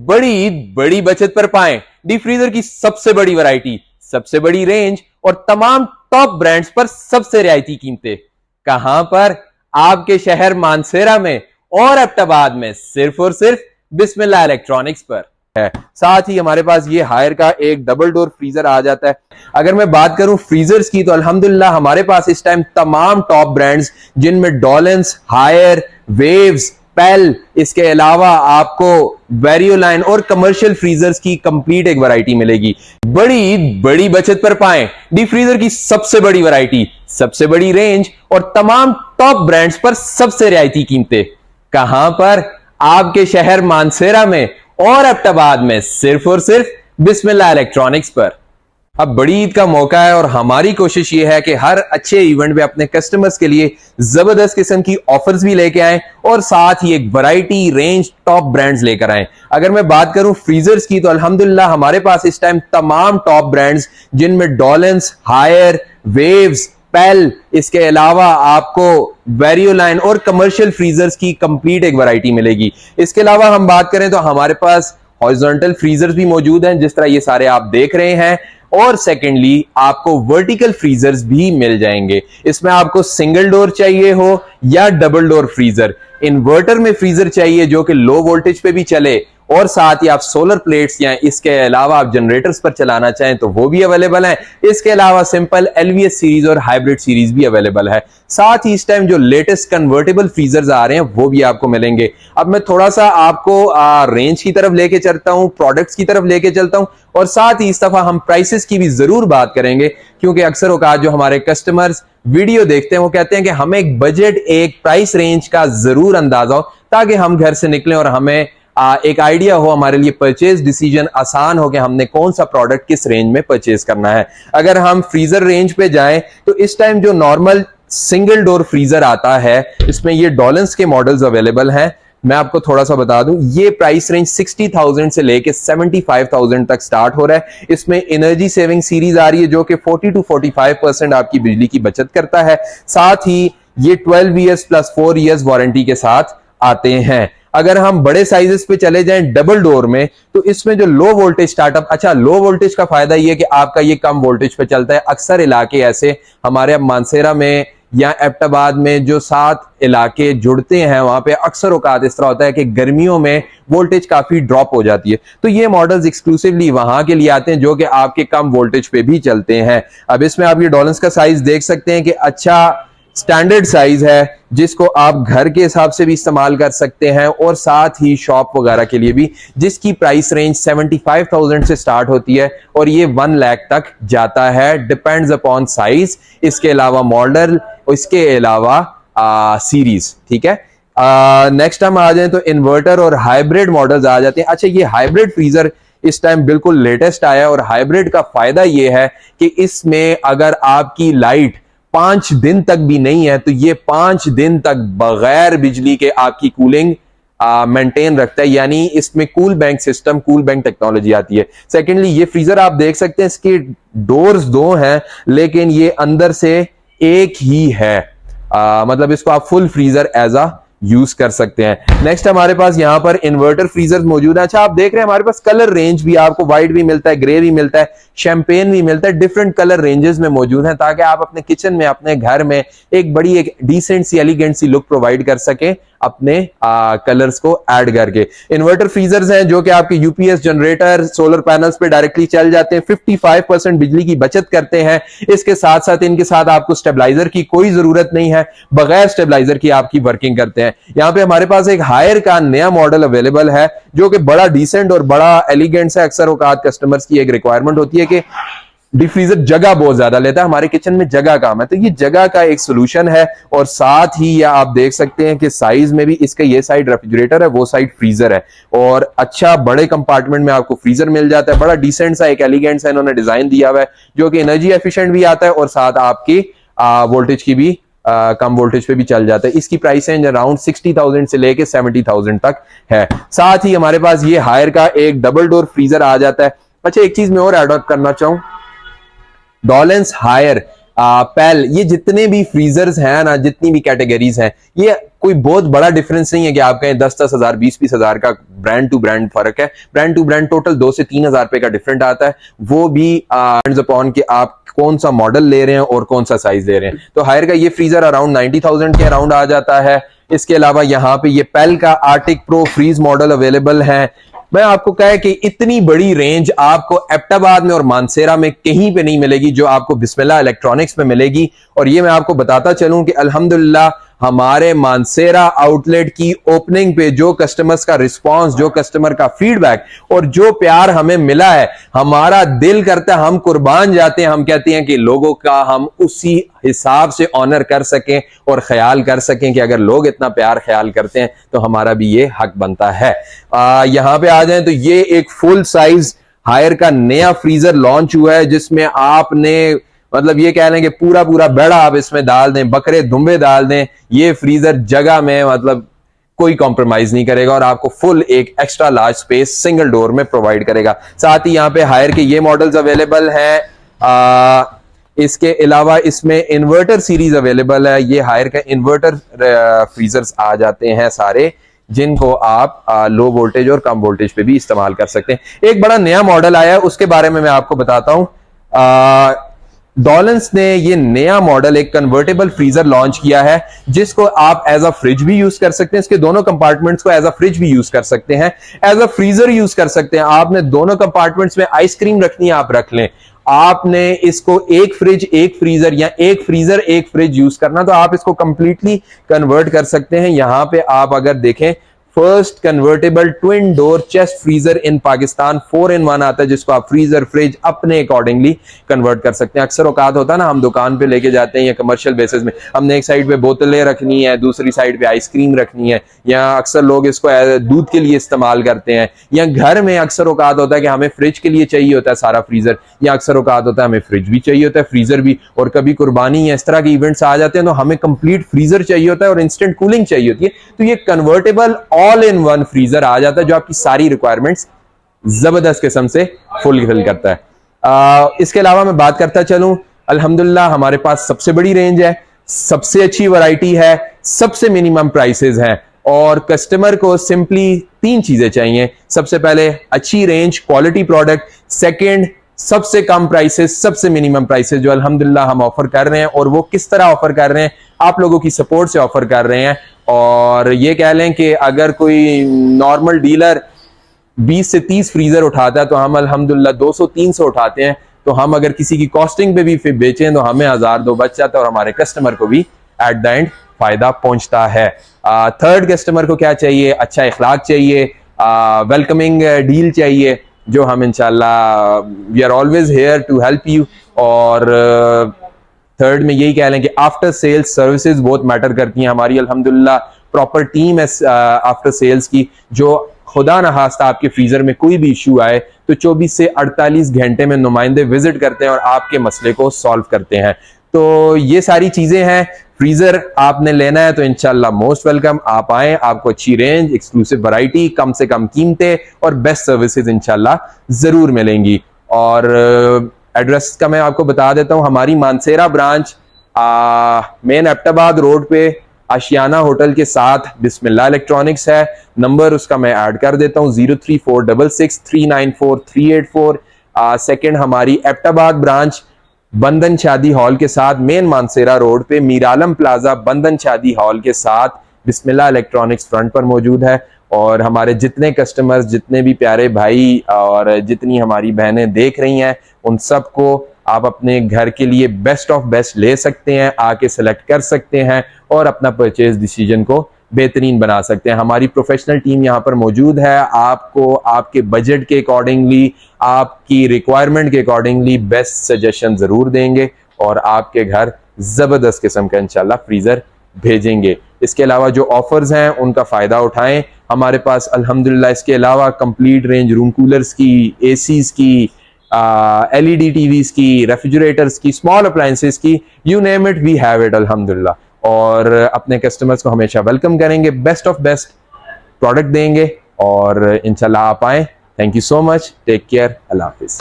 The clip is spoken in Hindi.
बड़ी ईद बड़ी बचत पर पाएं डीप फ्रीजर की सबसे बड़ी वैरायटी, सबसे बड़ी रेंज और तमाम टॉप ब्रांड्स पर सबसे रियायती कीमतें। कहां पर? आपके शहर मानसेरा में और एबटाबाद में सिर्फ और सिर्फ बिस्मिल्लाह इलेक्ट्रॉनिक्स पर है। साथ ही हमारे पास ये हायर का एक डबल डोर फ्रीजर आ जाता है। अगर मैं बात करूं फ्रीजर्स की तो अल्हम्दुलिल्लाह हमारे पास इस टाइम तमाम टॉप ब्रांड्स जिनमें डॉलेंस, हायर, वेव्स, पेल, इसके अलावा आपको वेरियोलाइन और कमर्शियल फ्रीजर्स की कंप्लीट एक वैरायटी मिलेगी। बड़ी ईद बड़ी बचत पर पाएं डीप फ्रीजर की सबसे बड़ी वैरायटी, सबसे बड़ी रेंज और तमाम टॉप ब्रांड्स पर सबसे रियायती कीमतें। कहां पर? आपके शहर मानसेरा में और एबटाबाद में सिर्फ और सिर्फ बिस्मिल्लाह इलेक्ट्रॉनिक्स पर। अब बड़ी ईद का मौका है और हमारी कोशिश यह है कि हर अच्छे इवेंट में अपने कस्टमर्स के लिए जबरदस्त किस्म की ऑफर्स भी लेके आएं और साथ ही एक वैरायटी रेंज टॉप ब्रांड्स लेकर आएं। अगर मैं बात करूं फ्रीजर्स की तो अल्हम्दुलिल्लाह हमारे पास इस टाइम तमाम टॉप ब्रांड्स जिनमें डॉलेंस, हायर, वेव्स, पेल, इसके अलावा आपको वेरियोलाइन और कमर्शियल फ्रीजर्स की कंप्लीट एक वैरायटी मिलेगी। इसके अलावा हम बात करें तो हमारे पास हॉरिजॉन्टल फ्रीजर्स भी मौजूद हैं जिस तरह ये सारे आप देख रहे हैं, और सेकेंडली आपको वर्टिकल फ्रीजर्स भी मिल जाएंगे। इसमें आपको सिंगल डोर चाहिए हो या डबल डोर फ्रीजर, इन्वर्टर में फ्रीजर चाहिए जो कि लो वोल्टेज पे भी चले और साथ ही आप सोलर प्लेट्स या इसके अलावा आप जनरेटर्स पर चलाना चाहें तो वो भी अवेलेबल हैं। इसके अलावा सिंपल एलवीएस सीरीज और हाइब्रिड सीरीज भी अवेलेबल है। साथ ही इस टाइम जो लेटेस्ट कन्वर्टेबल फ्रीजर्स आ रहे हैं वो भी आपको मिलेंगे। अब मैं थोड़ा सा आपको रेंज की तरफ लेके चलता हूं, प्रोडक्ट्स की तरफ लेके चलता हूं और साथ ही इस दफा हम प्राइसेस की भी जरूर बात करेंगे, क्योंकि अक्सर औकात जो हमारे कस्टमर्स वीडियो देखते हैं वो कहते हैं कि हमें एक बजट, एक प्राइस रेंज का जरूर अंदाजा हो ताकि हम घर से निकलें और हमें एक आइडिया हो, हमारे लिए परचेज डिसीजन आसान हो कि हमने कौन सा प्रोडक्ट किस रेंज में परचेज करना है। अगर हम फ्रीजर रेंज पे जाएं तो इस टाइम जो नॉर्मल सिंगल डोर फ्रीजर आता है इसमें ये डॉलेंस के मॉडल्स अवेलेबल हैं। मैं आपको थोड़ा सा बता दूं, ये प्राइस रेंज 60,000 से लेके 75,000 तक स्टार्ट हो रहा है। इसमें एनर्जी सेविंग सीरीज आ रही है जो कि 40 to 45% आपकी बिजली की बचत करता है। साथ ही ये 12 ईयर्स प्लस 4 ईयर्स वारंटी के साथ आते हैं। अगर हम बड़े साइजेस पे चले जाएं डबल डोर में तो इसमें जो लो वोल्टेज स्टार्टअप, अच्छा लो वोल्टेज का फायदा ये है कि आपका ये कम वोल्टेज पे चलता है। अक्सर इलाके ऐसे हमारे अब मानसेरा में या एबटाबाद में जो 7 इलाके जुड़ते हैं वहां पे अक्सर औकात इस तरह होता है कि गर्मियों में वोल्टेज काफी ड्रॉप हो जाती है, तो ये मॉडल्स एक्सक्लूसिवली वहां के लिए आते हैं जो कि आपके कम वोल्टेज पे भी चलते हैं। अब इसमें आप ये डॉलेंस का साइज देख सकते हैं कि अच्छा स्टैंडर्ड साइज है जिसको आप घर के हिसाब से भी इस्तेमाल कर सकते हैं और साथ ही शॉप वगैरह के लिए भी, जिसकी प्राइस रेंज 75,000 से स्टार्ट होती है और ये 1 लाख तक जाता है, डिपेंड्स अपॉन साइज, इसके अलावा मॉडल, इसके अलावा सीरीज। ठीक है, नेक्स्ट हम आ जाए तो इन्वर्टर और हाइब्रिड मॉडल्स आ जाते हैं। अच्छा, ये हाइब्रिड फ्रीजर इस टाइम बिल्कुल लेटेस्ट आया और हाइब्रिड का फायदा ये है कि इसमें अगर आपकी लाइट 5 दिन तक भी नहीं है तो ये 5 दिन तक बगैर बिजली के आपकी कूलिंग मेंटेन रखता है, यानी इसमें cool bank system, cool bank technology आती है। सेकेंडली ये फ्रीजर आप देख सकते हैं इसके डोर्स 2 हैं लेकिन ये अंदर से एक ही है, मतलब इसको आप full freezer as a use कर सकते हैं। नेक्स्ट हमारे पास यहाँ पर इन्वर्टर फ्रीजर्स मौजूद है। अच्छा, आप देख रहे हैं हमारे पास कलर रेंज भी, आपको व्हाइट भी मिलता है, ग्रे भी मिलता है, शैंपेन भी मिलता है, डिफरेंट कलर रेंजेस में मौजूद हैं ताकि आप अपने किचन में, अपने घर में एक बड़ी, एक डिसेंट सी, एलिगेंट सी लुक प्रोवाइड कर सके अपने कलर्स को ऐड करके। इन्वर्टर फ्रीजर्स हैं जो कि आपके यूपीएस, जनरेटर, सोलर पैनल्स पे डायरेक्टली चल जाते हैं, 55% बिजली की बचत करते हैं। इसके साथ साथ इनके साथ आपको स्टेबलाइजर की कोई जरूरत नहीं है, बगैर स्टेबलाइजर की आपकी वर्किंग करते हैं। यहां पे हमारे पास एक हायर का नया मॉडल अवेलेबल है जो कि बड़ा डिसेंट और बड़ा एलिगेंट है। अक्सर औकात कस्टमर्स की एक रिक्वायरमेंट होती है कि डीप फ्रीजर जगह बहुत ज्यादा लेता है, हमारे किचन में जगह कम है, तो ये जगह का एक सोल्यूशन है। और साथ ही या आप देख सकते हैं कि साइज में भी इसका ये साइड रेफ्रिजरेटर है, वो साइड फ्रीजर है और अच्छा बड़े कंपार्टमेंट में आपको फ्रीजर मिल जाता है। बड़ा डिसेंट सा, एक एलिगेंट सा इन्होंने डिजाइन दिया हुआ है जो कि एनर्जी एफिशिएंट भी आता है और साथ आपकी वोल्टेज की भी कम वोल्टेज पे भी चल जाता है। इसकी प्राइस रेंज अराउंड 60,000 से लेके 70,000 तक है। साथ ही हमारे पास ये हायर का एक डबल डोर फ्रीजर आ जाता है। अच्छा, एक चीज मैं और ऐड ऑन करना चाहूं, डॉलेंस हायर पेल, ये जितने भी फ्रीजर्स हैं ना, जितनी भी कैटेगरीज हैं, ये कोई बहुत बड़ा डिफरेंस नहीं है कि आप कहें 10-10 हजार 20-20 हजार का ब्रांड टू ब्रांड फर्क है। ब्रांड टू ब्रांड टोटल 2 से 3 हजार रुपए का डिफरेंट आता है, वो भी अपॉन कि आप कौन सा मॉडल ले रहे हैं और कौन सा साइज ले रहे हैं। तो हायर का ये फ्रीजर अराउंड 90,000 के अराउंड आ जाता है। इसके अलावा यहाँ पे ये पेल का Arctic Pro Freeze model available है। मैं आपको कहा कि इतनी बड़ी रेंज आपको एबटाबाद में और मानसेरा में कहीं पे नहीं मिलेगी जो आपको बिस्मिल्लाह इलेक्ट्रॉनिक्स में मिलेगी। और ये मैं आपको बताता चलूं कि अल्हम्दुलिल्लाह हमारे मानसेरा आउटलेट की ओपनिंग पे जो कस्टमर्स का रिस्पांस, जो कस्टमर का फीडबैक और जो प्यार हमें मिला है, हमारा दिल करता है, हम कुर्बान जाते हैं। हम कहते हैं कि लोगों का हम उसी हिसाब से ऑनर कर सकें और ख्याल कर सकें कि अगर लोग इतना प्यार ख्याल करते हैं तो हमारा भी ये हक बनता है। यहां पे आ जाएं तो ये एक फुल साइज हायर का नया फ्रीजर लॉन्च हुआ है, जिसमें आपने मतलब ये कह लें कि पूरा पूरा बेड़ा आप इसमें डाल दें, बकरे दुम्बे डाल दें, ये फ्रीजर जगह में मतलब कोई कॉम्प्रोमाइज नहीं करेगा और आपको फुल एक extra large space single door में प्रोवाइड करेगा। साथ ही यहाँ पे हायर के ये मॉडल्स अवेलेबल हैं। इसके अलावा इसमें इन्वर्टर सीरीज अवेलेबल है। ये हायर का इन्वर्टर फ्रीजर्स आ जाते हैं सारे, जिनको आप लो वोल्टेज और कम वोल्टेज पे भी इस्तेमाल कर सकते हैं। एक बड़ा नया मॉडल आया है, उसके बारे में मैं आपको बताता हूं। डॉलन्स ने ये नया मॉडल एक कन्वर्टेबल फ्रीजर लॉन्च किया है, जिसको आप एज अ फ्रिज भी यूज कर सकते हैं। इसके दोनों कंपार्टमेंट्स को एज अ फ्रिज भी यूज कर सकते हैं, एज अ फ्रीजर यूज कर सकते हैं। आपने दोनों कंपार्टमेंट्स में आइसक्रीम रखनी है, आप रख लें। आपने इसको एक फ्रिज एक फ्रीजर या एक फ्रीजर एक फ्रिज यूज करना, तो आप इसको कंप्लीटली कन्वर्ट कर सकते हैं। यहां पे आप अगर देखें, first convertible twin door chest freezer in Pakistan 4-in-1 आता है, जिसको आप फ्रीजर फ्रिज अपने अकॉर्डिंगली कन्वर्ट कर सकते हैं। अक्सर औकात होता है ना, हम दुकान पे लेके जाते हैं या कमर्शियल बेसिस में, हमने एक साइड पे बोतलें रखनी है, दूसरी साइड पे आइसक्रीम रखनी है, या अक्सर लोग इसको दूध के लिए इस्तेमाल करते हैं, या घर में अक्सर औकात होता है कि हमें फ्रिज के लिए चाहिए होता है सारा फ्रीजर, या अक्सर औकात होता है हमें फ्रिज भी चाहिए होता है, फ्रीजर भी, और कभी कुर्बानी या इस तरह के इवेंट्स आ जाते हैं तो हमें कंप्लीट फ्रीजर चाहिए होता है और इंस्टेंट कूलिंग चाहिए होती है। तो ये convertible all in one freezer आ जाता है, जो आपकी सारी रिक्वायरमेंट्स जबरदस्त किस्म से फुलफिल करता है। इसके अलावा मैं बात करता चलूं, अल्हम्दुलिल्लाह हमारे पास सबसे बड़ी रेंज है, सबसे अच्छी वैरायटी है, सबसे मिनिमम प्राइसेस हैं, और कस्टमर को सिंपली 3 चीजें चाहिए। सबसे पहले अच्छी रेंज, क्वालिटी प्रोडक्ट, सेकंड सबसे कम प्राइसेस, सबसे मिनिमम प्राइसेस, जो अल्हम्दुलिल्लाह हम ऑफर कर रहे हैं। और वो किस तरह ऑफर कर रहे हैं, आप लोगों की सपोर्ट से ऑफर कर रहे हैं। और ये कह लें कि अगर कोई नॉर्मल डीलर 20 से 30 फ्रीजर उठाता है तो हम अल्हम्दुलिल्लाह 200-300 उठाते हैं। तो हम अगर किसी की कॉस्टिंग पे भी बेचें तो हमें 1000-2 बच जाता है और हमारे कस्टमर को भी एट द एंड फायदा पहुंचता है। थर्ड, कस्टमर को क्या चाहिए, अच्छा इखलाक चाहिए, वेलकमिंग डील चाहिए, जो हम इंशाल्लाह we are always here to help you. और थर्ड में यही कह लें कि आफ्टर सेल्स सर्विसेज बहुत मैटर करती हैं। हमारी अल्हम्दुलिल्लाह प्रॉपर टीम है आफ्टर सेल्स की, जो खुदा न खास्ता आपके फ्रीजर में कोई भी इशू आए तो 24 से 48 घंटे में नुमाइंदे विजिट करते हैं और आपके मसले को सॉल्व करते हैं। तो ये सारी चीजें हैं। फ्रीजर आपने लेना है तो इंशाल्लाह मोस्ट वेलकम, आप आए, आपको अच्छी रेंज, एक्सक्लूसिव वैरायटी, कम से कम कीमतें और बेस्ट सर्विसेज इंशाल्लाह जरूर मिलेंगी। और एड्रेस का मैं आपको बता देता हूं, हमारी Mansehra branch main Abbottabad road पे आशियाना होटल के साथ बिस्मिल्लाह इलेक्ट्रॉनिक्स है। नंबर उसका मैं ऐड कर देता हूं 03466394 सेकंड हमारी एबटाबाद ब्रांच बंधन शादी हॉल के साथ मेन मानसेरा रोड पे मीरालम प्लाजा बंधन शादी हॉल के साथ बिस्मिल्लाह इलेक्ट्रॉनिक्स फ्रंट पर मौजूद है। और हमारे जितने कस्टमर्स, जितने भी प्यारे भाई और जितनी हमारी बहनें देख रही हैं, उन सबको आप अपने घर के लिए बेस्ट ऑफ बेस्ट ले सकते हैं, आके सेलेक्ट कर सकते हैं और अपना परचेज डिसीजन को बेहतरीन बना सकते हैं। हमारी प्रोफेशनल टीम यहाँ पर मौजूद है, आपको आपके बजट के अकॉर्डिंगली, आपकी रिक्वायरमेंट के अकॉर्डिंगली बेस्ट सजेशन जरूर देंगे और आपके घर जबरदस्त किस्म का इंशाल्लाह फ्रीजर भेजेंगे। इसके अलावा जो ऑफर्स हैं उनका फायदा उठाएं। हमारे पास अल्हम्दुलिल्लाह इसके अलावा कंप्लीट रेंज रूम कूलर्स की, एसीज की, एलईडी टीवीज की, रेफ्रिजरेटर्स की, स्मॉल अप्लायंसेस की, you name it we have it अल्हम्दुलिल्लाह। और अपने कस्टमर्स को हमेशा वेलकम करेंगे, बेस्ट ऑफ बेस्ट प्रोडक्ट देंगे और इंशाल्लाह आप आए। Thank you so much, take care, अल्लाह हाफिज।